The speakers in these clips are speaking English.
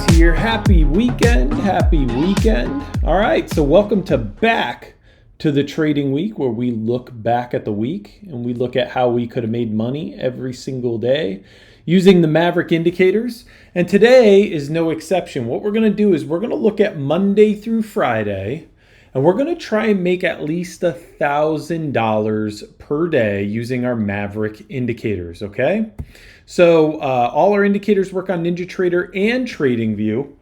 James here. Happy weekend. Happy weekend. All right, so welcome back to the trading week, where we look back at the week and we look at how we could have made money every single day using the Maverick indicators. And today is no exception. What we're going to do is we're going to look at Monday through Friday, and we're going to try and make at least $1,000 per day using our Maverick indicators, okay? So all our indicators work on NinjaTrader and TradingView.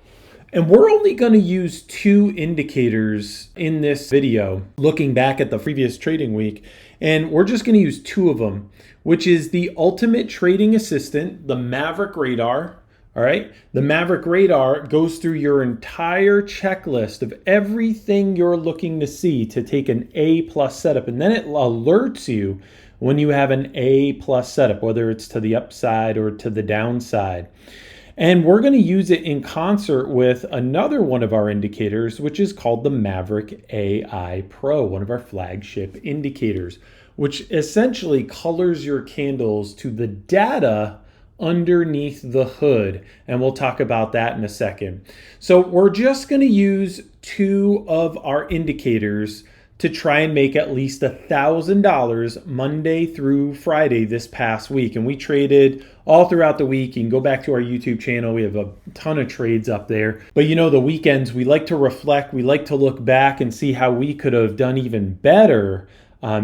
And we're only going to use two indicators in this video, looking back at the previous trading week. And we're just going to use two of them, which is the ultimate trading assistant, the Maverick Radar. All right. The Maverick Radar goes through your entire checklist of everything you're looking to see to take an A+ setup. And then it alerts you when you have an A+ setup, whether it's to the upside or to the downside. And we're going to use it in concert with another one of our indicators, which is called the Maverick AI Pro, one of our flagship indicators, which essentially colors your candles to the data underneath the hood. And we'll talk about that in a second. So we're just going to use two of our indicators to try and make at least $1,000 Monday through Friday this past week. And we traded all throughout the week. You can go back to our YouTube channel. We have a ton of trades up there. But you know, the weekends, we like to reflect. We like to look back and see how we could have done even better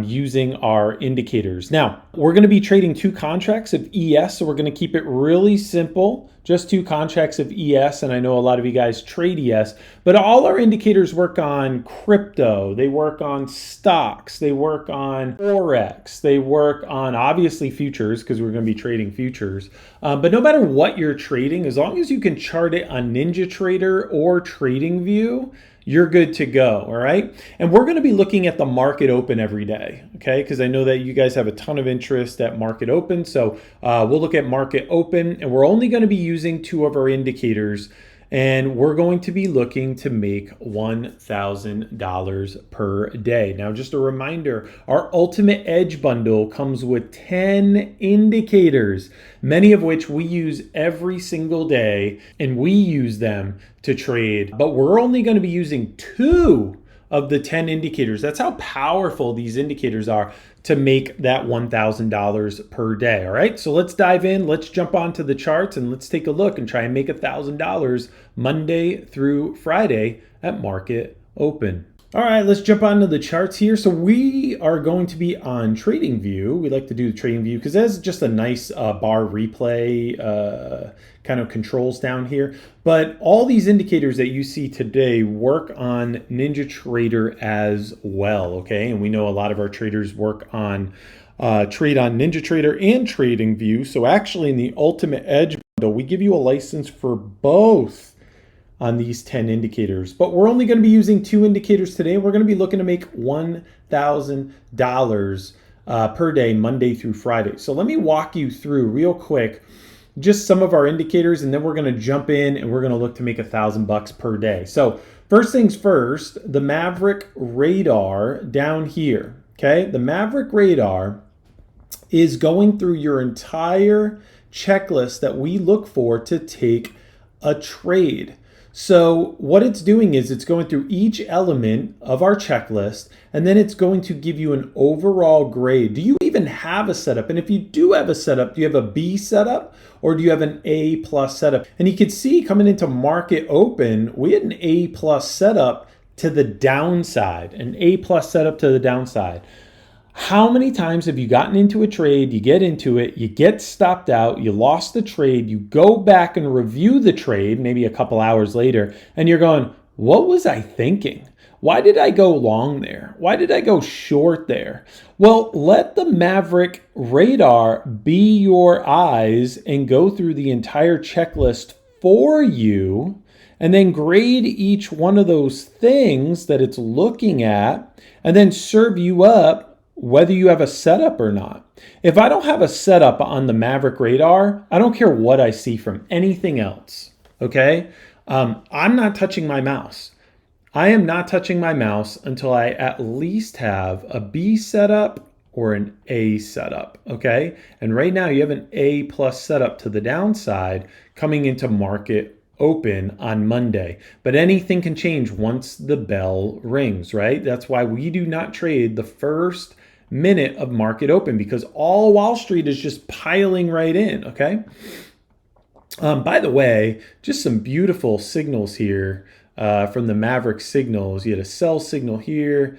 using our indicators. Now, we're going to be trading two contracts of ES, so we're going to keep it really simple, just two contracts of ES, and I know a lot of you guys trade ES, but all our indicators work on crypto, they work on stocks, they work on Forex, they work on obviously futures, because we're going to be trading futures, but no matter what you're trading, as long as you can chart it on NinjaTrader or TradingView, you're good to go, all right? And we're going to be looking at the market open every day, okay? Because I know that you guys have a ton of interest at market open. So we'll look at market open, and we're only going to be using two of our indicators, and we're going to be looking to make $1,000 per day. Now, just a reminder, our Ultimate Edge bundle comes with 10 indicators, many of which we use every single day, and we use them to trade. But we're only going to be using two of the 10 indicators. That's how powerful these indicators are to make that $1,000 per day. All right, so let's dive in. Let's jump onto the charts and let's take a look and try and make $1,000 Monday through Friday at market open. All right, let's jump onto the charts here. So we are going to be on TradingView. We like to do the TradingView because that's just a nice bar replay kind of controls down here. But all these indicators that you see today work on NinjaTrader as well, okay? And we know a lot of our traders work on trade on NinjaTrader and TradingView. So actually in the Ultimate Edge bundle, we give you a license for both on these 10 indicators, but we're only going to be using two indicators today. We're going to be looking to make $1,000 per day, Monday through Friday. So let me walk you through real quick just some of our indicators, and then we're going to jump in and we're going to look to make $1,000 per day. So first things first, the Maverick Radar down here, okay? The Maverick Radar is going through your entire checklist that we look for to take a trade. So what it's doing is it's going through each element of our checklist, and then it's going to give you an overall grade. Do you even have a setup? And if you do have a setup, do you have a B setup or do you have an A+ setup? And you can see coming into market open, we had an A+ setup to the downside, an A+ setup to the downside. How many times have you gotten into a trade, you get into it, you get stopped out, you lost the trade, you go back and review the trade maybe a couple hours later, and you're going, what was I thinking? Why did I go long there? Why did I go short there? Well, let the Maverick Radar be your eyes and go through the entire checklist for you, and then grade each one of those things that it's looking at, and then serve you up whether you have a setup or not. If I don't have a setup on the Maverick Radar, I don't care what I see from anything else, okay? I'm not touching my mouse. I am not touching my mouse until I at least have a B setup or an A setup, okay? And right now you have an A+ setup to the downside coming into market open on Monday, but anything can change once the bell rings, right? That's why we do not trade the first minute of market open, because all Wall Street is just piling right in, okay? By the way, just some beautiful signals here from the Maverick signals. You had a sell signal here,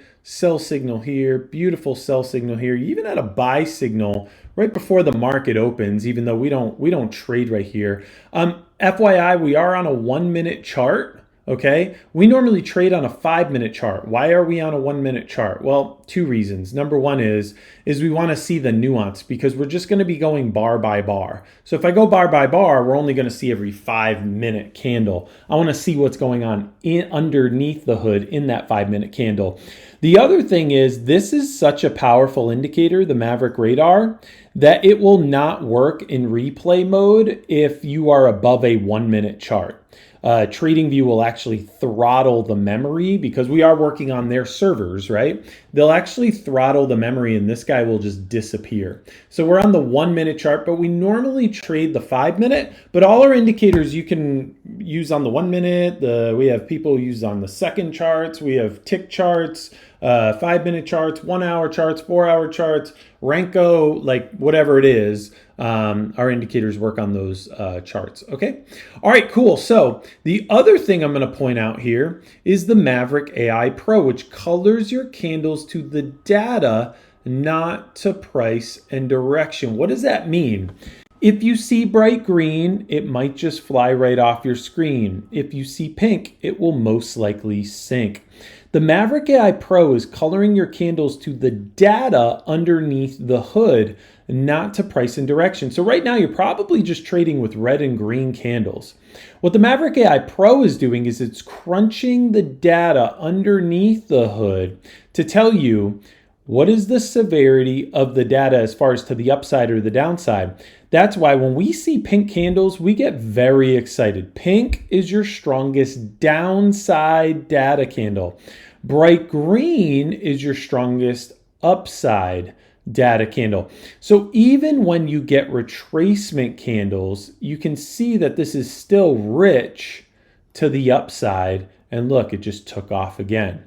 beautiful sell signal here. You even had a buy signal right before the market opens, even though we don't trade right here. FYI, we are on a 1 minute chart. Okay, we normally trade on a 5-minute chart. Why are we on a 1 minute chart? Well, two reasons. Number one is we want to see the nuance, because we're just going to be going bar by bar. So if I go bar by bar, we're only going to see every 5-minute candle. I want to see what's going on underneath the hood in that 5-minute candle. The other thing is, this is such a powerful indicator, the Maverick radar, that it will not work in replay mode if you are above a 1 minute chart. TradingView will actually throttle the memory, because we are working on their servers, right? They'll actually throttle the memory and this guy will just disappear. So we're on the 1 minute chart, but we normally trade the 5 minute, but all our indicators you can use on the 1 minute. We have people use on the second charts. We have tick charts, 5 minute charts, 1 hour charts, 4 hour charts, Renko, like whatever it is. Our indicators work on those charts. Okay. All right, cool. So the other thing I'm going to point out here is the Maverick AI Pro, which colors your candles to the data, not to price and direction. What does that mean? If you see bright green, it might just fly right off your screen. If you see pink, it will most likely sink. The Maverick AI Pro is coloring your candles to the data underneath the hood, not to price and direction. So right now you're probably just trading with red and green candles. What the Maverick AI Pro is doing is it's crunching the data underneath the hood to tell you what is the severity of the data as far as to the upside or the downside. That's why when we see pink candles, we get very excited. Pink is your strongest downside data candle. Bright green is your strongest upside data candle. So even when you get retracement candles, you can see that this is still rich to the upside. And look, it just took off again.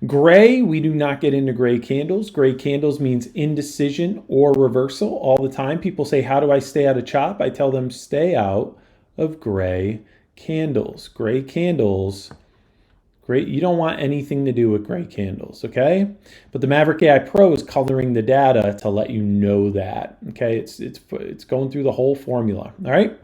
Gray, we do not get into gray candles. Gray candles means indecision or reversal all the time. People say, how do I stay out of chop? I tell them, stay out of gray candles. Gray candles, great. You don't want anything to do with gray candles, okay? But the Maverick AI Pro is coloring the data to let you know that, okay? It's going through the whole formula, all right?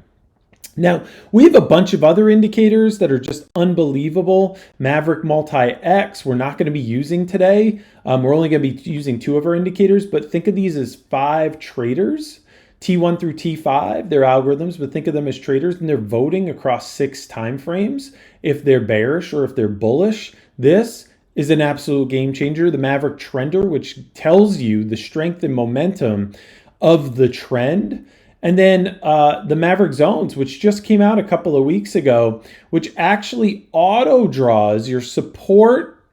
Now, we have a bunch of other indicators that are just unbelievable. Maverick Multi-X, we're not going to be using today. We're only going to be using 2 of our indicators, but think of these as 5 traders, T1 through T5. They're algorithms, but think of them as traders, and they're voting across 6 time frames if they're bearish or if they're bullish. This is an absolute game changer. The Maverick Trender, which tells you the strength and momentum of the trend. And then the Maverick Zones, which just came out a couple of weeks ago, which actually auto draws your support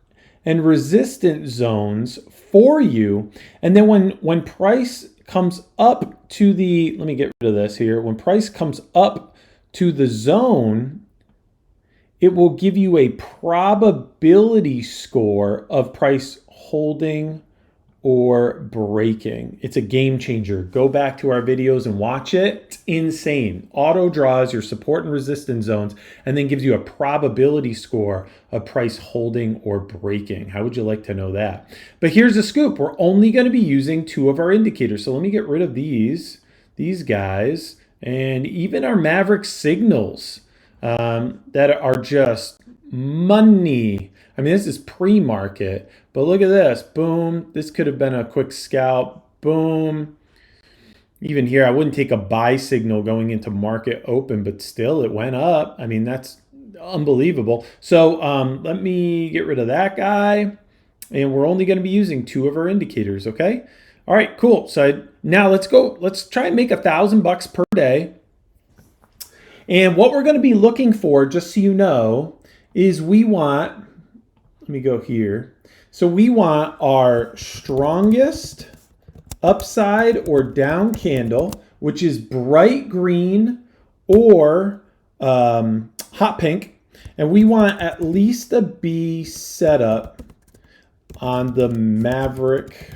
and resistance zones for you. And then when price comes up to the, let me get rid of this here. When price comes up to the zone, it will give you a probability score of price holding or breaking. It's a game changer. Go back to our videos and watch it. It's insane. Auto draws your support and resistance zones and then gives you a probability score of price holding or breaking. How would you like to know that? But here's the scoop. We're only going to be using 2 of our indicators. So let me get rid of these guys, and even our Maverick signals that are just money. I mean, this is pre-market, but look at this. Boom. This could have been a quick scalp. Boom. Even here, I wouldn't take a buy signal going into market open, but still it went up. I mean, that's unbelievable. So let me get rid of that guy. And we're only going to be using 2 of our indicators, okay? All right, cool. So now let's go. Let's try and make $1,000 per day. And what we're going to be looking for, just so you know, is we want, let me go here. So we want our strongest upside or down candle, which is bright green or hot pink, and we want at least a B setup on the Maverick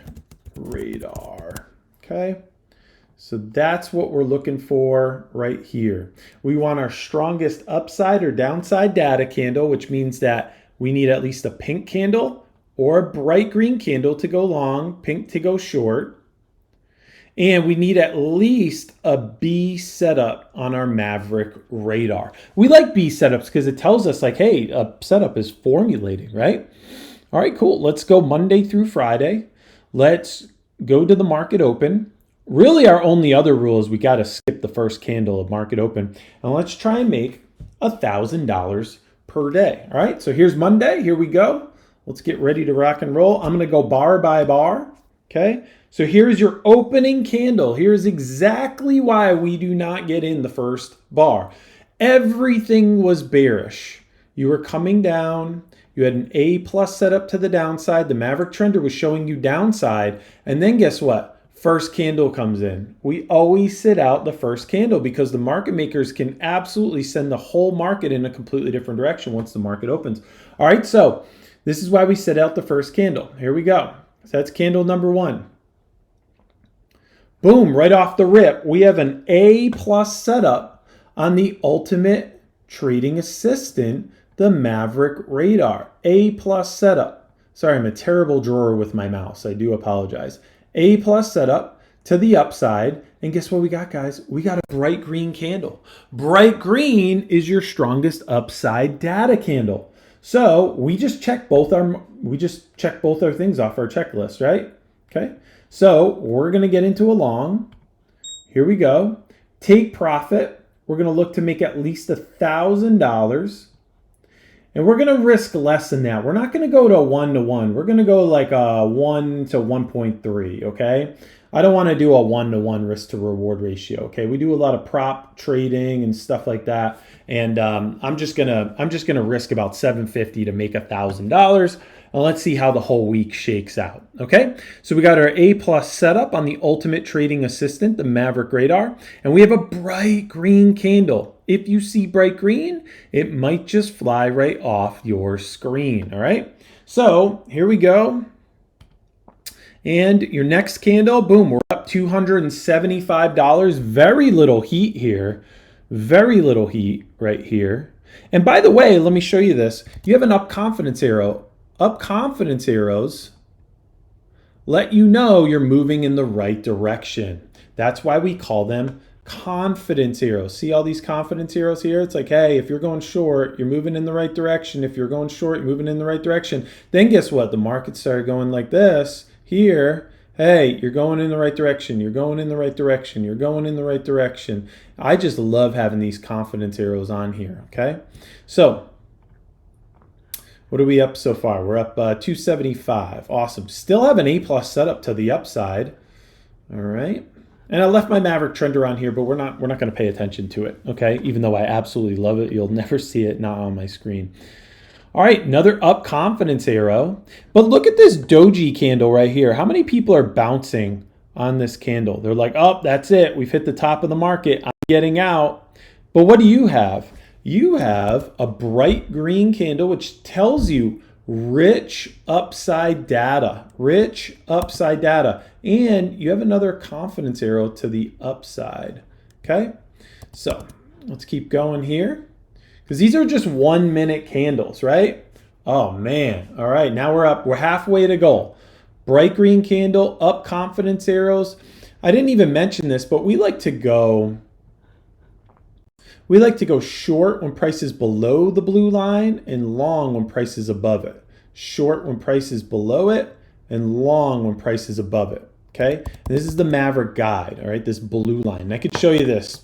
radar, okay? So that's what we're looking for right here. We want our strongest upside or downside data candle, which means that we need at least a pink candle or a bright green candle to go long, pink to go short. And we need at least a B setup on our Maverick radar. We like B setups because it tells us like, hey, a setup is formulating, right? All right, cool. Let's go Monday through Friday. Let's go to the market open. Really, our only other rule is we got to skip the first candle of market open. And let's try and make $1,000 per day. All right, so here's Monday. Here we go. Let's get ready to rock and roll. I'm going to go bar by bar, okay? So here's your opening candle. Here's exactly why we do not get in the first bar. Everything was bearish. You were coming down. You had an A plus setup to the downside. The Maverick trender was showing you downside. And then guess what? First candle comes in. We always sit out the first candle because the market makers can absolutely send the whole market in a completely different direction once the market opens. All right, so this is why we sit out the first candle. Here we go. So that's candle number one. Boom, right off the rip, we have an A plus setup on the ultimate trading assistant, the Maverick radar. A plus setup. Sorry, I'm a terrible drawer with my mouse. I do apologize. A plus setup to the upside. And guess what we got, guys? We got a bright green candle. Bright green is your strongest upside data candle. So we just check both our things off our checklist, right? Okay. So we're going to get into a long. Here we go. Take profit. We're going to look to make at least $1,000. And we're going to risk less than that. We're not going to go to a 1-to-1. We're going to go like a 1 to 1.3, okay? I don't want to do a 1-to-1 risk to reward ratio, okay? We do a lot of prop trading and stuff like that. And I'm just gonna risk about $750 to make $1,000. And let's see how the whole week shakes out, okay? So we got our A plus setup on the ultimate trading assistant, the Maverick radar, and we have a bright green candle. If you see bright green, it might just fly right off your screen, all right? So here we go. And your next candle, boom, we're up $275. Very little heat here. Very little heat right here. And by the way, let me show you this. You have an up confidence arrow. Up confidence arrows let you know you're moving in the right direction. That's why we call them confidence arrows. See all these confidence arrows here? It's like, hey, if you're going short, you're moving in the right direction. If you're going short, you're moving in the right direction. Then guess what? The market started going like this here. Hey, you're going in the right direction. You're going in the right direction. You're going in the right direction. I just love having these confidence arrows on here, okay? So what are we up so far? We're up 275. Awesome. Still have an A plus setup to the upside. All right. And I left my Maverick trender on here, but we're not going to pay attention to it, okay? Even though I absolutely love it, you'll never see it not on my screen. All right, another up confidence arrow. But look at this doji candle right here. How many people are bouncing on this candle? They're like, oh, that's it. We've hit the top of the market. I'm getting out. But what do you have? You have a bright green candle, which tells you rich upside data. Rich upside data. And you have another confidence arrow to the upside. Okay? So let's keep going here. Because these are just 1 minute candles, right? Oh man. All right, now we're up. We're halfway to goal. Bright green candle, up confidence arrows. I didn't even mention this, but we like to go short when price is below the blue line and long when price is above it. Short when price is below it and long when price is above it. Okay? And this is the Maverick guide, all right? This blue line. And I could show you this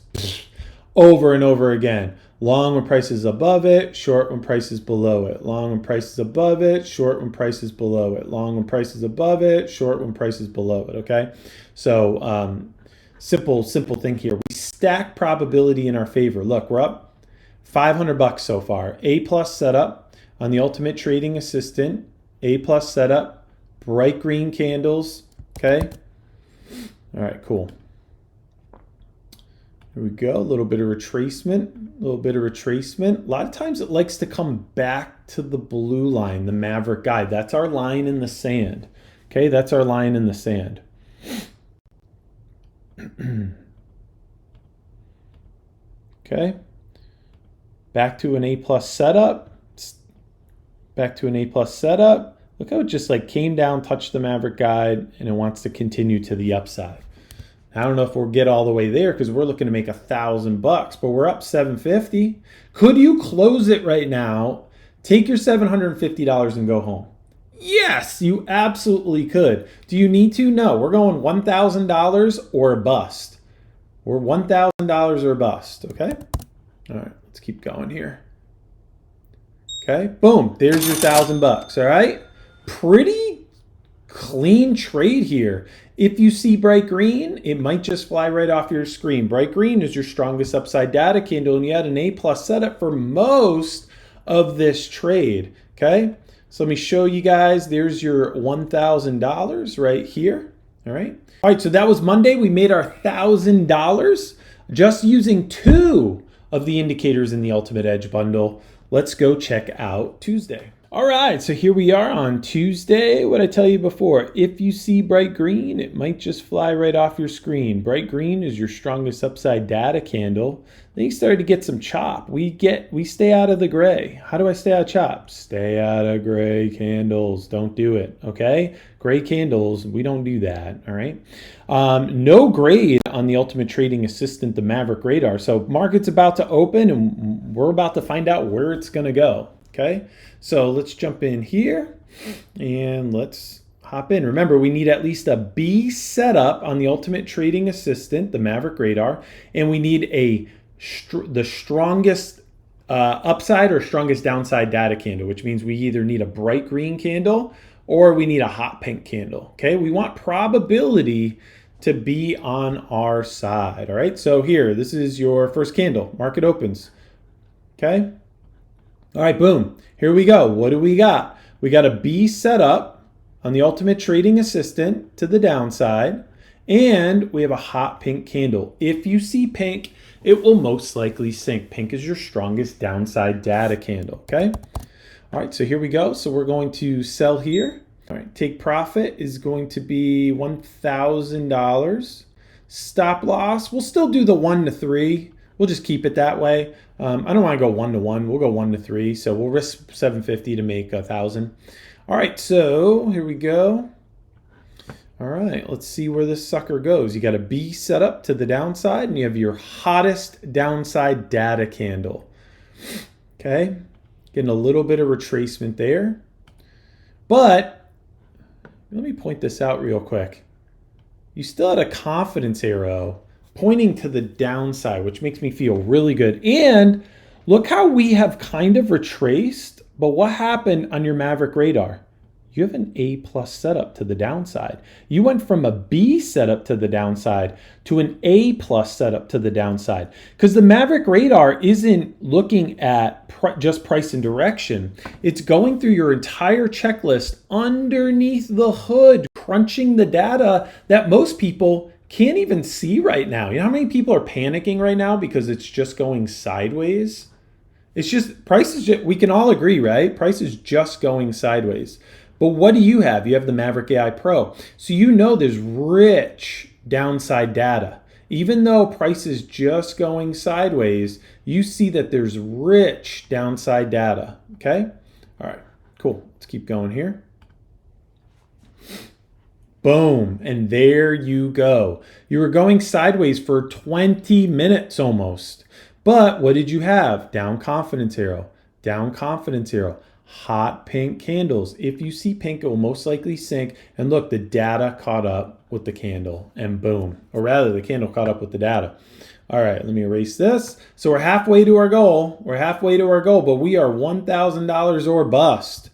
over and over again. Long when price is above it, short when price is below it. Long when price is above it, short when price is below it. Long when price is above it, short when price is below it, okay? So simple thing here. We stack probability in our favor. Look, we're up $500 so far. A plus setup on the ultimate trading assistant. A plus setup, bright green candles, okay? All right, cool. Here we go, a little bit of retracement, a little bit of retracement. A lot of times it likes to come back to the blue line, the Maverick guide. That's our line in the sand. Okay, that's our line in the sand. Okay, back to an A+ setup. Back to an A+ setup. Look how it just like came down, touched the Maverick guide, and it wants to continue to the upside. I don't know if we'll get all the way there because we're looking to make $1,000 bucks, but we're up $750. Could you close it right now, take your $750 and go home? Yes, you absolutely could. Do you need to? No, we're going $1,000 or bust. We're $1,000 or bust, okay? All right, let's keep going here. Okay, boom, there's your $1,000 bucks, all right? Pretty clean trade here. If you see bright green, it might just fly right off your screen. Bright green is your strongest upside data candle, and you had an A+ setup for most of this trade, okay? So let me show you guys. There's your $1,000 right here, all right? All right, so that was Monday. We made our $1,000 just using 2 of the indicators in the Ultimate Edge bundle. Let's go check out Tuesday. All right, so here we are on Tuesday. What I tell you before, if you see bright green, it might just fly right off your screen. Bright green is your strongest upside data candle. Then you started to get some chop. We stay out of the gray. How do I stay out of chop? Stay out of gray candles. Don't do it, okay? Gray candles, we don't do that, all right? No grade on the Ultimate Trading Assistant, the Maverick Radar. So market's about to open and we're about to find out where it's gonna go. Okay, so let's jump in here and let's hop in. Remember, we need at least a B setup on the Ultimate Trading Assistant, the Maverick Radar, and we need the strongest upside or strongest downside data candle, which means we either need a bright green candle or we need a hot pink candle. Okay, we want probability to be on our side. All right, so here, this is your first candle. Market opens. Okay. All right, boom. Here we go. What do we got? We got a B set up on the Ultimate Trading Assistant to the downside, and we have a hot pink candle. If you see pink, it will most likely sink. Pink is your strongest downside data candle, okay? All right, so here we go. So we're going to sell here. All right, take profit is going to be $1,000. Stop loss, we'll still do the 1 to 3. We'll just keep it that way. I don't want to go 1 to 1. We'll go 1 to 3. So we'll risk 750 to make 1,000. All right, so here we go. All right, let's see where this sucker goes. You got a B set up to the downside, and you have your hottest downside data candle. Okay, getting a little bit of retracement there. But let me point this out real quick. You still had a confidence arrow pointing to the downside, which makes me feel really good. And look how we have kind of retraced, but what happened on your Maverick Radar? You have an A+ setup to the downside. You went from a B setup to the downside to an A+ setup to the downside. Because the Maverick Radar isn't looking at just price and direction. It's going through your entire checklist underneath the hood, crunching the data that most people can't even see right now. You know how many people are panicking right now because it's just going sideways? It's just, price is just, we can all agree, right? Price is just going sideways. But what do you have? You have the Maverick AI Pro. So you know there's rich downside data. Even though price is just going sideways, you see that there's rich downside data, okay? All right, cool. Let's keep going here. Boom, and there you go. You were going sideways for 20 minutes almost. But what did you have? Down confidence arrow, down confidence arrow, hot pink candles. If you see pink, it will most likely sink. And look, the data caught up with the candle and boom, or rather the candle caught up with the data. All right, let me erase this. So we're halfway to our goal. We're halfway to our goal, but we are $1,000 or bust.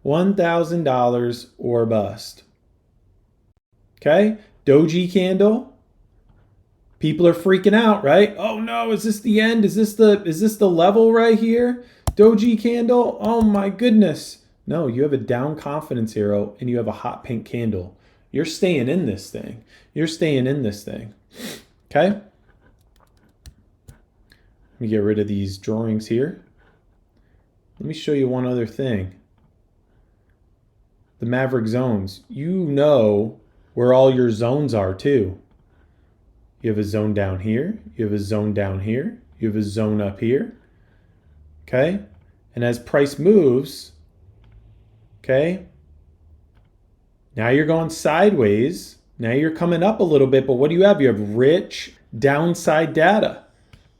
$1,000 or bust. Okay, doji candle. People are freaking out, right? Oh no, is this the end? Is this the level right here? Doji candle. Oh my goodness. No, you have a down confidence arrow and you have a hot pink candle. You're staying in this thing. You're staying in this thing. Okay? Let me get rid of these drawings here. Let me show you one other thing. The Maverick zones. You know where all your zones are too. You have a zone down here. You have a zone down here. You have a zone up here. Okay? And as price moves, okay, now you're going sideways. Now you're coming up a little bit, but what do you have? You have rich downside data.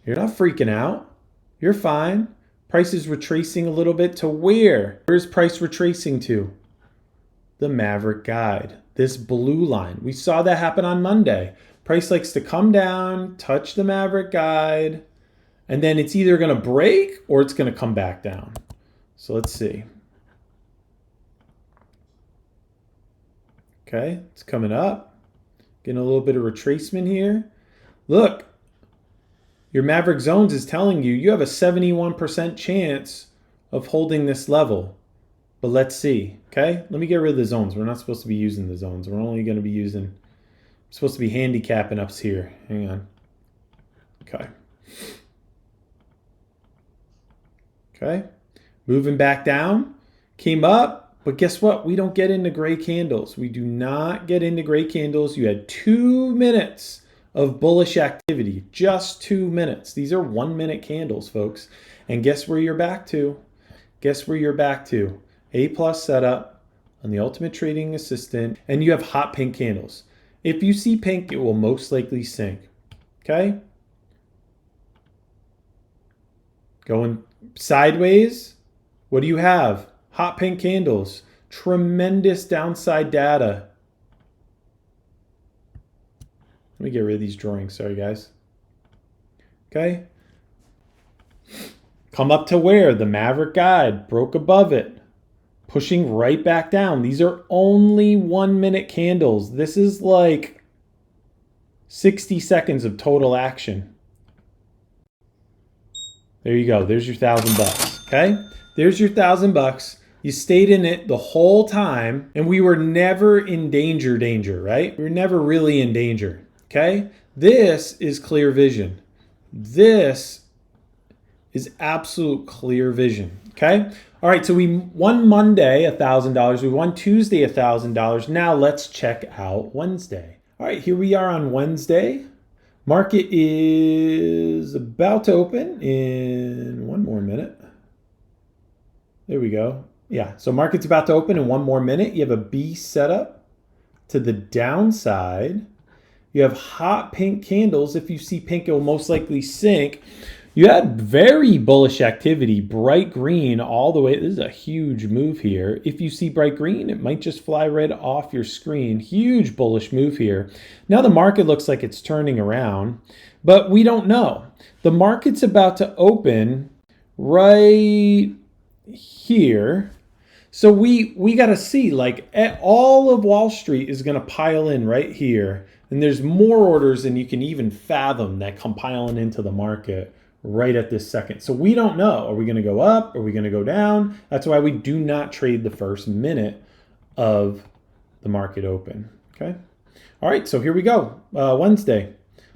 You're not freaking out. You're fine. Price is retracing a little bit to where? Where's price retracing to? The Maverick guide. This blue line. We saw that happen on Monday. Price likes to come down, touch the Maverick guide, and then it's either going to break or it's going to come back down. So let's see. Okay, it's coming up. Getting a little bit of retracement here. Look, your Maverick zones is telling you you have a 71% chance of holding this level. But let's see, okay? Let me get rid of the zones. We're not supposed to be using the zones. We're only going to be using, supposed to be handicapping up here. Hang on. Okay. Okay. Moving back down. Came up, but guess what? We don't get into gray candles. We do not get into gray candles. You had 2 minutes of bullish activity. Just 2 minutes. These are 1 minute candles, folks. And guess where you're back to? Guess where you're back to? A+ setup on the Ultimate Trading Assistant, and you have hot pink candles. If you see pink, it will most likely sink. Okay? Going sideways, what do you have? Hot pink candles. Tremendous downside data. Let me get rid of these drawings. Sorry, guys. Okay? Come up to where? The Maverick guide. Broke above it. Pushing right back down. These are only 1 minute candles. This is like 60 seconds of total action. There you go. There's your $1,000. Okay? There's your $1,000. You stayed in it the whole time, and we were never in danger, right? We were never really in danger. Okay? This is clear vision. This is absolute clear vision. Okay? All right, so we won Monday $1,000. We won Tuesday $1,000. Now let's check out Wednesday. All right, here we are on Wednesday. Market is about to open in one more minute. There we go. Yeah, so market's about to open in 1 more minute. You have a B setup to the downside. You have hot pink candles. If you see pink, it will most likely sink. You had very bullish activity, bright green all the way. This is a huge move here. If you see bright green, it might just fly right off your screen. Huge bullish move here. Now the market looks like it's turning around, but we don't know. The market's about to open right here. So we got to see, like, all of Wall Street is going to pile in right here. And there's more orders than you can even fathom that come piling into the market right at this second. So we don't know. Are we going to go up? Are we going to go down? That's why we do not trade the first minute of the market open. Okay. All right. So here we go. Wednesday.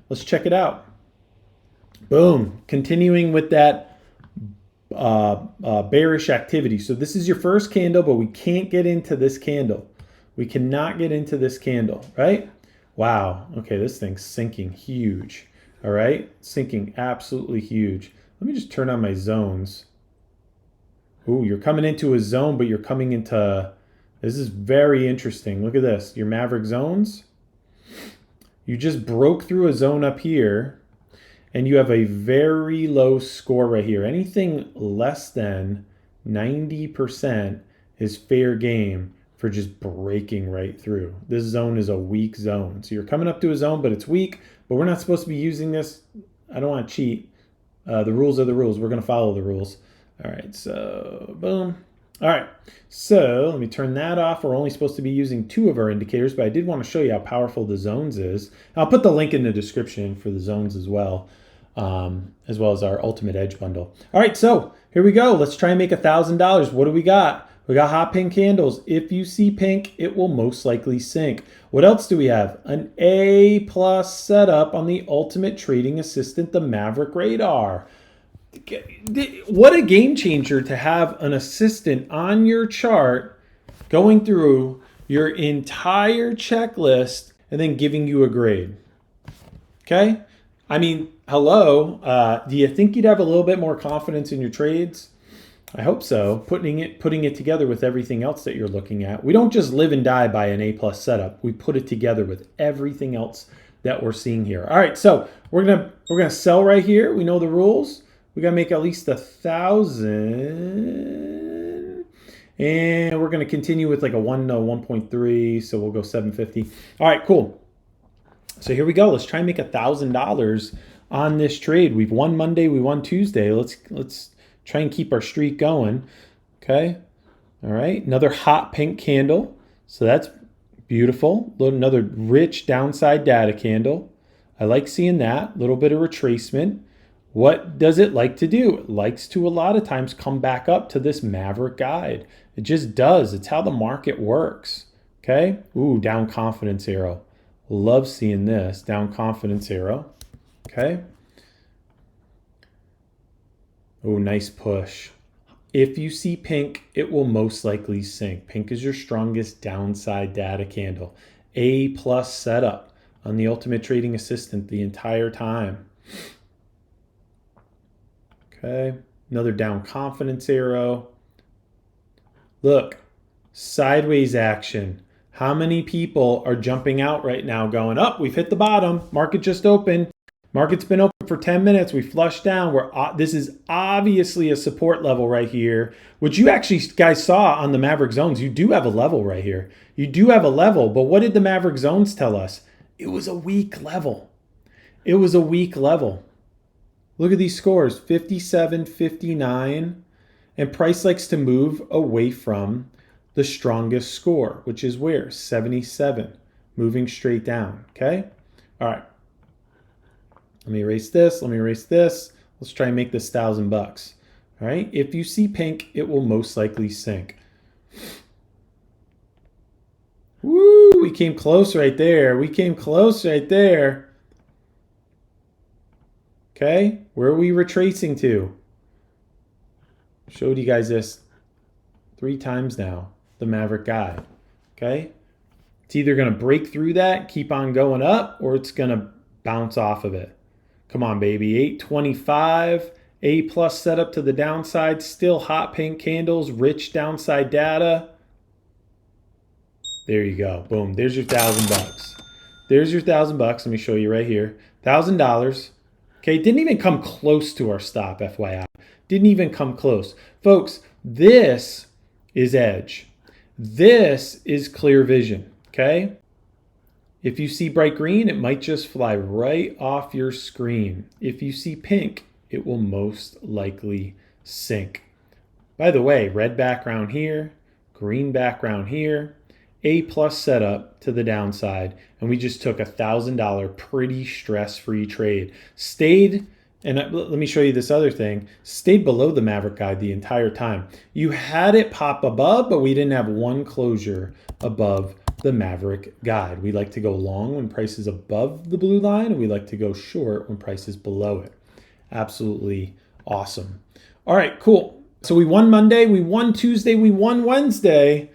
Let's check it out. Boom. Continuing with that bearish activity. So this is your first candle, but we can't get into this candle. We cannot get into this candle, right? Wow. Okay. This thing's sinking huge. All right, sinking absolutely huge. Let me just turn on my zones. Ooh, you're coming into a zone, but you're coming into, this is very interesting. Look at this, your Maverick zones. You just broke through a zone up here, and you have a very low score right here. Anything less than 90% is fair game for just breaking right through. This zone is a weak zone. So you're coming up to a zone, but it's weak. But we're not supposed to be using this. I don't want to cheat. The rules are the rules. We're going to follow the rules. All right, so boom. All right, so let me turn that off. We're only supposed to be using 2 of our indicators, but I did want to show you how powerful the zones is. I'll put the link in the description for the zones as well as our Ultimate Edge bundle. All right, so here we go. Let's try and make $1,000. What do we got? We got hot pink candles. If you see pink, it will most likely sink. What else do we have? An A+ setup on the Ultimate Trading Assistant, the Maverick Radar. What a game changer to have an assistant on your chart going through your entire checklist and then giving you a grade. Okay? I mean, hello. Do you think you'd have a little bit more confidence in your trades? I hope so. Putting it together with everything else that you're looking at. We don't just live and die by an A+ setup. We put it together with everything else that we're seeing here. All right, so we're gonna sell right here. We know the rules. We gotta make at least 1,000, and we're gonna continue with like a 1.3. So we'll go 750. All right, cool. So here we go. Let's try and make $1,000 on this trade. We've won Monday. We won Tuesday. Let's try and keep our streak going. Okay. All right. Another hot pink candle. So that's beautiful. Another rich downside data candle. I like seeing that. A little bit of retracement. What does it like to do? It likes to a lot of times come back up to this Maverick guide. It just does. It's how the market works. Okay. Ooh, down confidence arrow. Love seeing this. Down confidence arrow. Okay. Oh, nice push. If you see pink, it will most likely sink. Pink is your strongest downside data candle. A+ setup on the Ultimate Trading Assistant the entire time. Okay, another down confidence arrow. Look, sideways action. How many people are jumping out right now going, oh, we've hit the bottom. Market just opened. Market's been open for 10 minutes. We flushed down. This is obviously a support level right here, which you actually guys saw on the Maverick zones. You do have a level right here. You do have a level, but what did the Maverick zones tell us? It was a weak level. It was a weak level. Look at these scores, 57, 59, and price likes to move away from the strongest score, which is where? 77, moving straight down, okay? All right. Let me erase this. Let me erase this. Let's try and make this $1,000 bucks. All right. If you see pink, it will most likely sink. Woo! We came close right there. We came close right there. Okay. Where are we retracing to? Showed you guys this 3 times now. The Maverick guide. Okay. It's either going to break through that, keep on going up, or it's going to bounce off of it. Come on, baby. 825, A+ setup to the downside. Still hot pink candles, rich downside data. There you go. Boom. There's your $1,000 bucks. There's your $1,000 bucks. Let me show you right here. $1,000. Okay, didn't even come close to our stop, FYI. Didn't even come close. Folks, this is edge. This is clear vision. Okay? If you see bright green, it might just fly right off your screen. If you see pink, it will most likely sink. By the way, red background here, green background here, A+ setup to the downside, and we just took $1,000 pretty stress-free trade. Stayed, and let me show you this other thing, stayed below the Maverick guide the entire time. You had it pop above, but we didn't have one closure above the Maverick guide. We like to go long when price is above the blue line, and we like to go short when price is below it. Absolutely awesome. All right, cool. So we won Monday, we won Tuesday, we won Wednesday.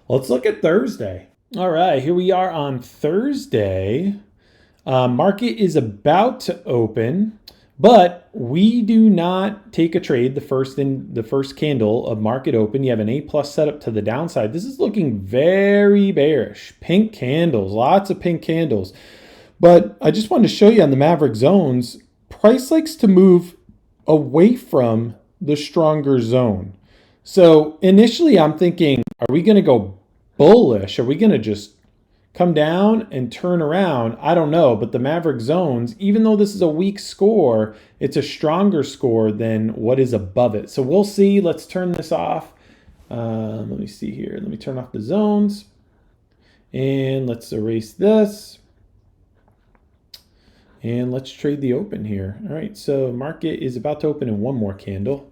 Let's look at Thursday. All right, here we are on Thursday. Market is about to open, but we do not take a trade the first candle of market open. You have an A+ setup to the downside. This is looking very bearish. Pink candles, lots of pink candles. But I just wanted to show you on the Maverick zones, price likes to move away from the stronger zone. So initially I'm thinking, are we going to go bullish? Are we going to just come down and turn around? I don't know, but the Maverick zones, even though this is a weak score, it's a stronger score than what is above it. So we'll see. Let's turn this off. Let me see here. Let me turn off the zones and let's erase this. And let's trade the open here. All right, so market is about to open in one more candle.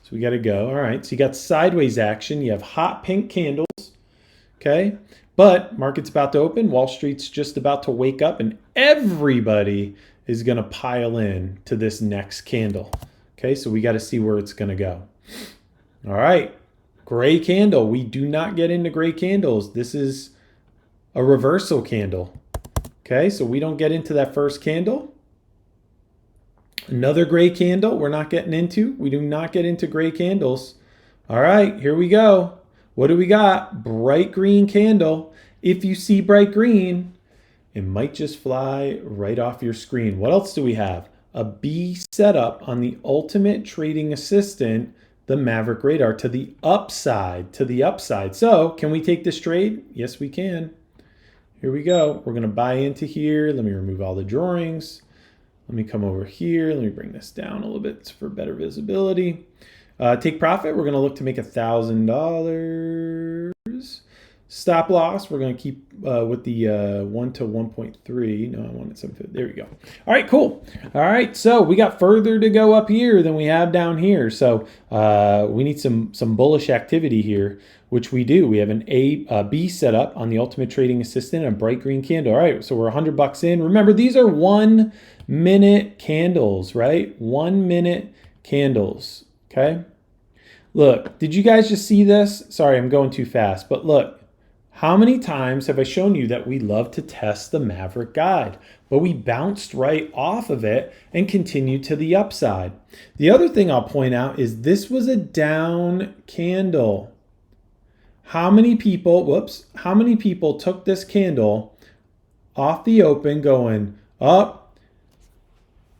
So we got to go. All right, so you got sideways action. You have hot pink candles. Okay, but market's about to open. Wall Street's just about to wake up, and everybody is going to pile in to this next candle. Okay, so we got to see where it's going to go. All right, gray candle. We do not get into gray candles. This is a reversal candle. Okay, so we don't get into that first candle. Another gray candle we're not getting into. We do not get into gray candles. All right, here we go. What do we got? Bright green candle. If you see bright green, it might just fly right off your screen. What else do we have? A B setup on the ultimate trading assistant, the Maverick Radar, to the upside, So can we take this trade? Yes, we can. Here we go. We're gonna buy into here. Let me remove all the drawings. Let me come over here. Let me bring this down a little bit for better visibility. Take profit. We're gonna look to make $1,000. Stop loss, we're going to keep with the 1 to 1.3. No, I wanted 750. There we go. All right, cool. All right, so we got further to go up here than we have down here. So we need some bullish activity here, which we do. We have an B set up on the Ultimate Trading Assistant, a bright green candle. All right, so we're $100 in. Remember, these are 1 minute candles, right? 1 minute candles, okay? Look, did you guys just see this? Sorry, I'm going too fast, but look. How many times have I shown you that we love to test the Maverick guide, but we bounced right off of it and continued to the upside? The other thing I'll point out is this was a down candle. How many people took this candle off the open going up,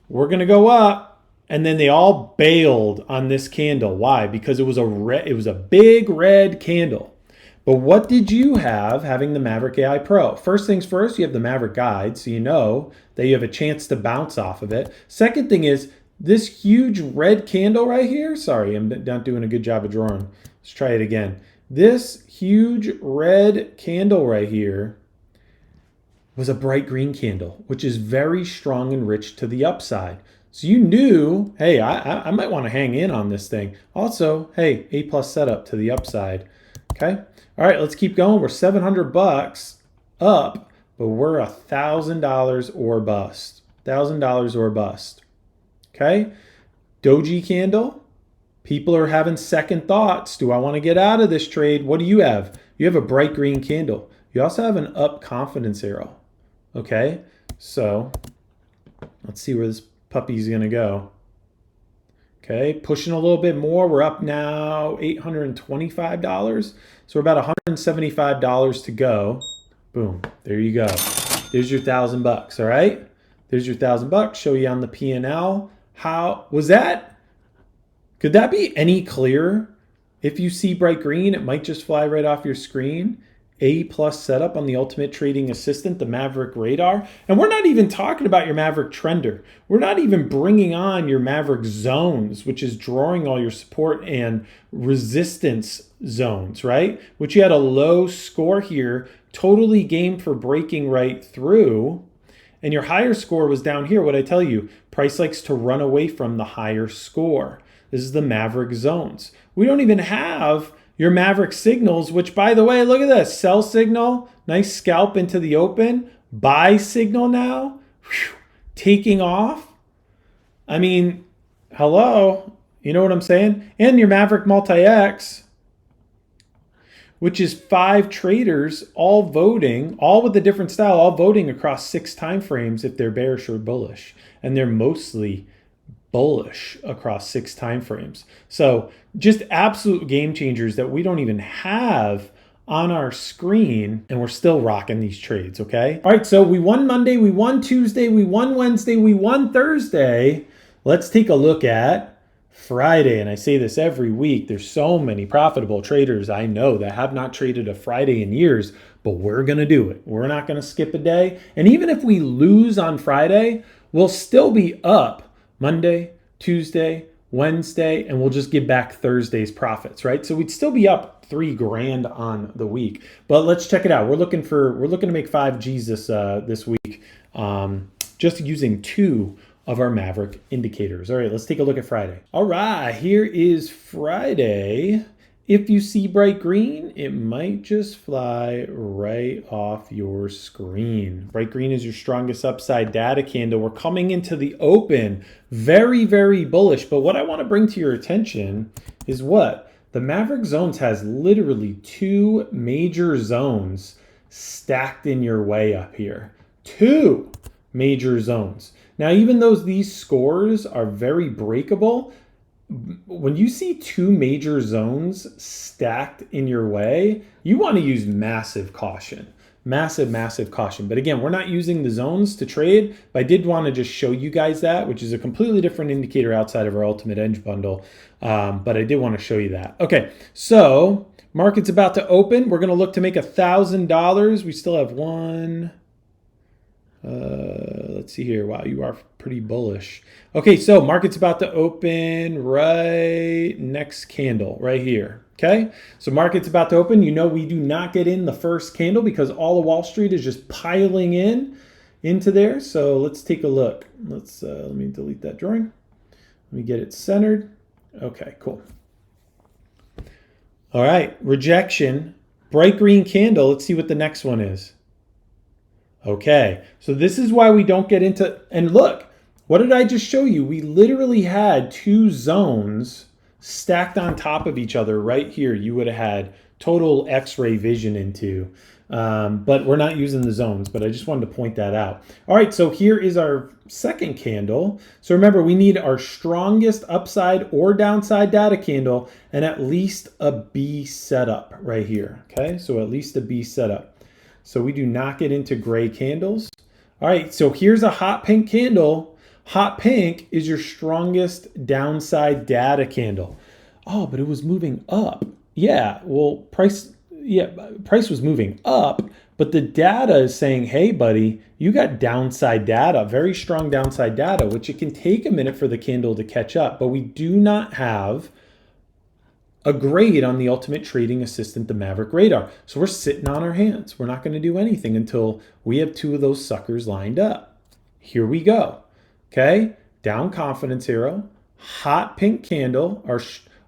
we're going to go up, and then they all bailed on this candle. Why? Because it was a big red candle. But what did you have having the Maverick AI Pro? First things first, you have the Maverick guide, so you know that you have a chance to bounce off of it. Second thing is this huge red candle right here. Sorry, I'm not doing a good job of drawing. Let's try it again. This huge red candle right here was a bright green candle, which is very strong and rich to the upside. So you knew, hey, I might want to hang in on this thing. Also, hey, A+ setup to the upside. Okay. All right, let's keep going. We're $700 up, but we're $1,000 or bust. $1,000 or bust. Okay. Doji candle. People are having second thoughts. Do I want to get out of this trade? What do you have? You have a bright green candle. You also have an up confidence arrow. Okay. So let's see where this puppy's going to go. Okay, pushing a little bit more. We're up now $825. So we're about $175 to go. Boom, there you go. There's your $1,000, all right? There's your $1,000. Show you on the P&L. How was that? Could that be any clearer? If you see bright green, it might just fly right off your screen. A+ setup on the Ultimate Trading Assistant, the Maverick Radar. And we're not even talking about your Maverick Trender. We're not even bringing on your Maverick Zones, which is drawing all your support and resistance zones, right? Which you had a low score here, totally game for breaking right through. And your higher score was down here. What I tell you, price likes to run away from the higher score. This is the Maverick Zones. We don't even have your Maverick signals, which, by the way, look at this. Sell signal, nice scalp into the open. Buy signal now, whew, taking off. I mean, hello, you know what I'm saying? And your Maverick Multi-X, which is 5 traders all voting, all with a different style, all voting across 6 time frames if they're bearish or bullish. And they're mostly bullish across 6 time frames. So just absolute game changers that we don't even have on our screen, and we're still rocking these trades, okay? All right, so we won Monday, we won Tuesday, we won Wednesday, we won Thursday. Let's take a look at Friday, and I say this every week. There's so many profitable traders I know that have not traded a Friday in years, but we're gonna do it. We're not gonna skip a day. And even if we lose on Friday, we'll still be up Monday, Tuesday, Wednesday, and we'll just give back Thursday's profits, right? So we'd still be up $3,000 on the week. But let's check it out. We're looking to make 5 G's this week, just using 2 of our Maverick indicators. All right, let's take a look at Friday. All right, here is Friday. If you see bright green, it might just fly right off your screen. Bright green is your strongest upside data candle. We're coming into the open very, very bullish. But what I want to bring to your attention is what? The Maverick Zones has literally two major zones stacked in your way up here. Two major zones. Now, even though these scores are very breakable, when you see two major zones stacked in your way, you want to use massive caution. Massive caution. But again, we're not using the zones to trade, but I did want to just show you guys that, which is a completely different indicator outside of our Ultimate Edge bundle. But I did want to show you that. Okay, so market's about to open. We're going to look to make $1,000. We still have one. Let's see here. Wow, you are pretty bullish. Okay, so market's about to open right next candle right here. Okay, so market's about to open. You know, we do not get in the first candle because all of Wall Street is just piling into there. So let's take a look. Let me delete that drawing. Let me get it centered. Okay, cool. All right, rejection, bright green candle. Let's see what the next one is. Okay, so this is why we don't get into, and look, what did I just show you? We literally had two zones stacked on top of each other right here. You would have had total X-ray vision into, but we're not using the zones, but I just wanted to point that out. All right, so here is our second candle. So remember, we need our strongest upside or downside data candle and at least a B setup right here, okay? So at least a B setup. So we do not get into gray candles. All right, so here's a hot pink candle. Hot pink is your strongest downside data candle. Oh, but it was moving up. Yeah, well, price was moving up, but the data is saying, hey, buddy, you got downside data, very strong downside data, which it can take a minute for the candle to catch up. But we do not have a grade on the Ultimate Trading Assistant, the Maverick Radar. So we're sitting on our hands. We're not going to do anything until we have two of those suckers lined up. Here we go. Okay, down confidence arrow, hot pink candle,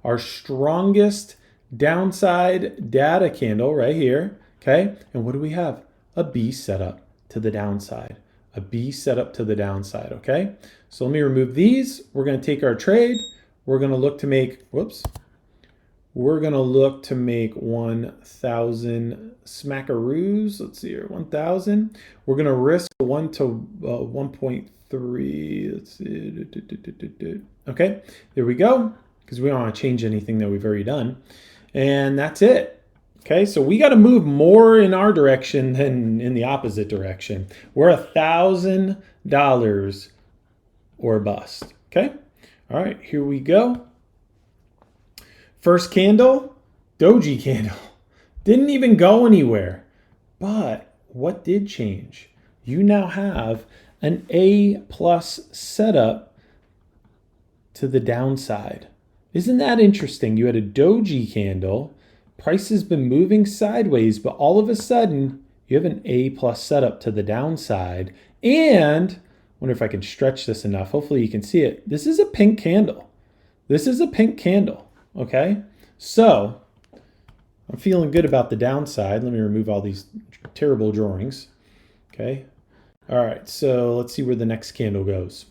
our strongest downside data candle right here. Okay, and what do we have? A B setup to the downside. A B setup to the downside. Okay, so let me remove these. We're going to take our trade. We're going to look to make, we're going to look to make 1,000 smackaroos. Let's see here, 1,000. We're going to risk 1 to 1.3. Let's see. Okay, there we go, because we don't want to change anything that we've already done. And that's it. Okay, so we got to move more in our direction than in the opposite direction. We're $1,000 or bust. Okay, all right, here we go. First candle, doji candle. Didn't even go anywhere. But what did change? You now have an A plus setup to the downside. Isn't that interesting? You had a doji candle. Price has been moving sideways, but all of a sudden, you have an A plus setup to the downside. And, I wonder if I can stretch this enough. Hopefully you can see it. This is a pink candle. This is a pink candle. Okay, so I'm feeling good about the downside. Let me remove all these terrible drawings. Okay, all right, so let's see where the next candle goes.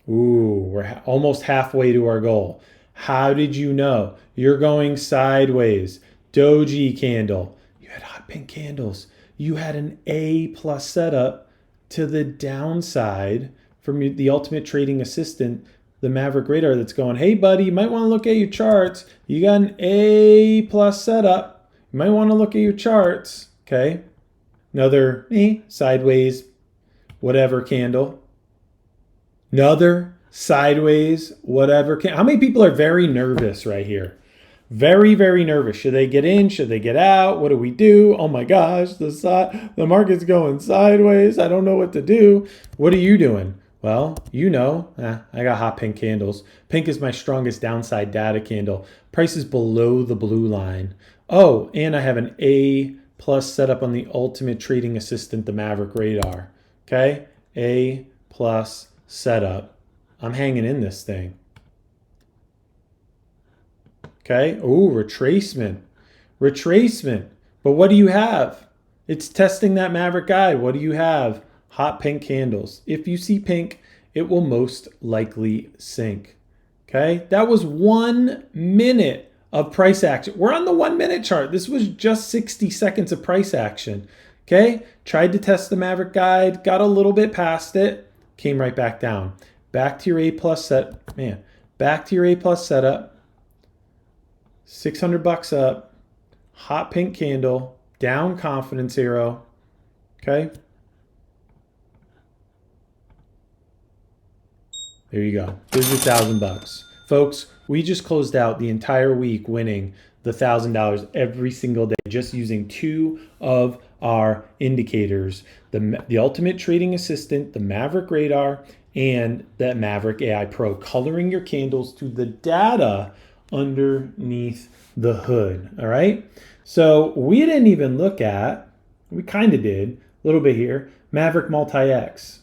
Ooh, we're almost halfway to our goal. How did you know? You're going sideways. Doji candle. You had hot pink candles. You had an A plus setup to the downside from the Ultimate Trading Assistant, the Maverick Radar, that's going, hey, buddy, you might want to look at your charts. You got an A plus setup. You might want to look at your charts. Okay. Another sideways, whatever candle. Another sideways, whatever candle. How many people are very nervous right here? Very, very nervous. Should they get in? Should they get out? What do we do? Oh my gosh, the market's going sideways. I don't know what to do. What are you doing? Well, you know, I got hot pink candles. Pink is my strongest downside data candle. Price is below the blue line. Oh, and I have an A plus setup on the Ultimate Trading Assistant, the Maverick Radar. Okay, A plus setup. I'm hanging in this thing. Okay. Oh, retracement. Retracement. But what do you have? It's testing that Maverick guide. What do you have? Hot pink candles. If you see pink, it will most likely sink. Okay. That was 1 minute of price action. We're on the 1 minute chart. This was just 60 seconds of price action. Okay. Tried to test the Maverick guide, got a little bit past it, came right back down. Back to your A plus set, man, back to your A plus setup. 600 bucks up, hot pink candle, down confidence arrow. Okay. There you go. There's your $1,000. Folks, we just closed out the entire week winning the $1,000 every single day just using 2 of our indicators, the Ultimate Trading Assistant, the Maverick Radar, and the Maverick AI Pro, coloring your candles to the data underneath the hood. All right. So we didn't even look at, we kind of did a little bit here, Maverick Multi-X.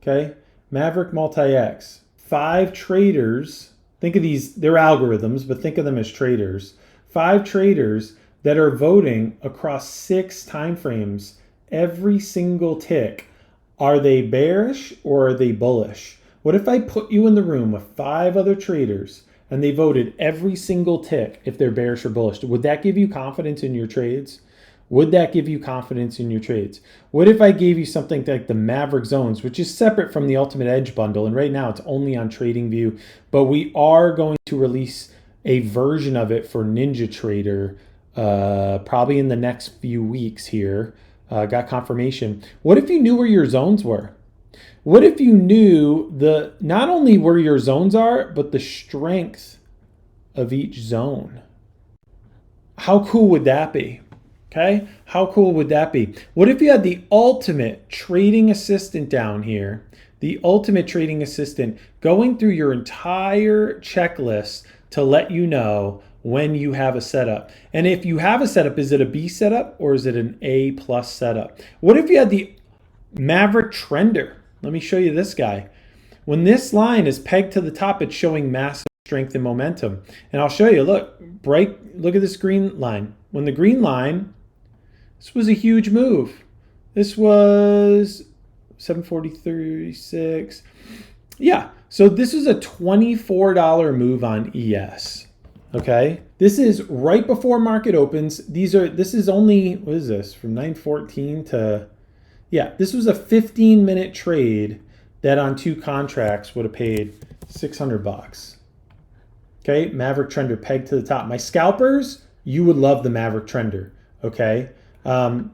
Okay. Maverick Multi-X. 5 traders, think of these, they're algorithms, but think of them as traders. 5 traders that are voting across 6 time frames every single tick. Are they bearish or are they bullish? What if I put you in the room with 5 other traders and they voted every single tick if they're bearish or bullish? Would that give you confidence in your trades? Would that give you confidence in your trades? What if I gave you something like the Maverick Zones, which is separate from the Ultimate Edge bundle, and right now it's only on TradingView, but we are going to release a version of it for NinjaTrader probably in the next few weeks here. Got confirmation. What if you knew where your zones were? What if you knew not only where your zones are, but the strength of each zone? How cool would that be? Okay, how cool would that be? What if you had the Ultimate Trading Assistant down here, the Ultimate Trading Assistant going through your entire checklist to let you know when you have a setup? And if you have a setup, is it a B setup or is it an A plus setup? What if you had the Maverick Trender? Let me show you this guy. When this line is pegged to the top, it's showing massive strength and momentum. And I'll show you, look at this green line. When the green line, this was a huge move. This was 740.36. Yeah, so this is a $24 move on ES. Okay, this is right before market opens. This is only, what is this, from 9:14 to, yeah, this was a 15-minute trade that on 2 contracts would have paid 600 bucks. Okay, Maverick Trender pegged to the top. My scalpers, you would love the Maverick Trender. Okay,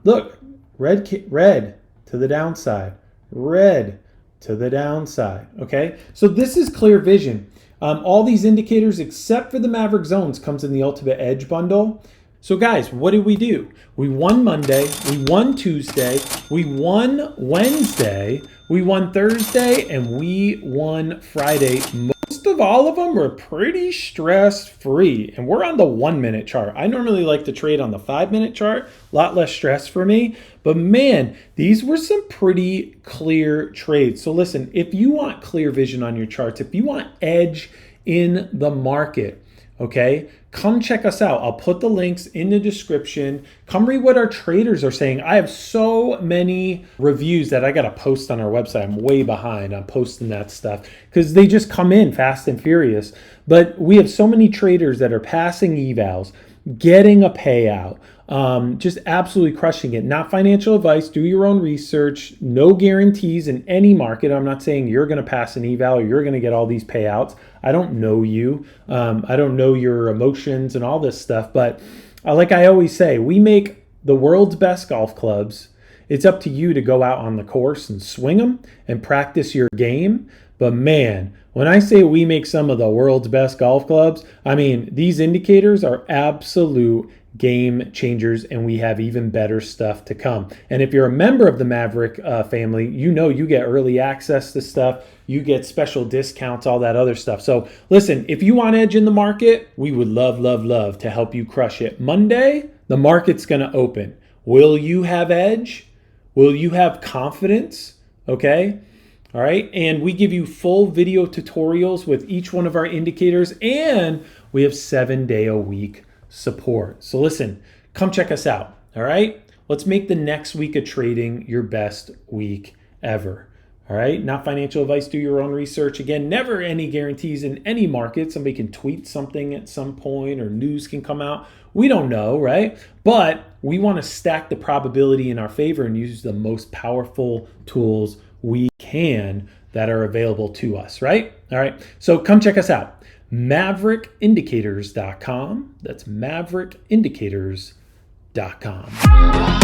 look, red to the downside, red to the downside. Okay, so this is clear vision. All these indicators except for the Maverick Zones comes in the Ultimate Edge bundle. So guys, what did we do? We won Monday, we won Tuesday, we won Wednesday, we won Thursday, and we won Friday. Most of all of them were pretty stress-free, and we're on the 1 minute chart. I normally like to trade on the 5 minute chart, a lot less stress for me, but man, these were some pretty clear trades. So listen, if you want clear vision on your charts, if you want edge in the market, okay, come check us out. I'll put the links in the description. Come read what our traders are saying. I have so many reviews that I got to post on our website. I'm way behind on posting that stuff because they just come in fast and furious. But we have so many traders that are passing evals, getting a payout, just absolutely crushing it. Not financial advice. Do your own research. No guarantees in any market. I'm not saying you're going to pass an eval or you're going to get all these payouts. I don't know you. I don't know your emotions and all this stuff. But like I always say, we make the world's best golf clubs. It's up to you to go out on the course and swing them and practice your game. But man, when I say we make some of the world's best golf clubs, I mean, these indicators are absolute game changers, and we have even better stuff to come. And if you're a member of the Maverick family, you know you get early access to stuff, you get special discounts, all that other stuff. So listen, if you want edge in the market, we would love to help you crush it. Monday, the market's going to open. Will you have edge? Will you have confidence? Okay. All right, and we give you full video tutorials with each one of our indicators, and we have 7-day-a-week support. So listen, come check us out. All right, let's make the next week of trading your best week ever. All right, not financial advice, do your own research. Again, never any guarantees in any market. Somebody can tweet something at some point or news can come out. We don't know, right? But we want to stack the probability in our favor and use the most powerful tools we can that are available to us, right? All right, so come check us out. MaverickIndicators.com. That's MaverickIndicators.com.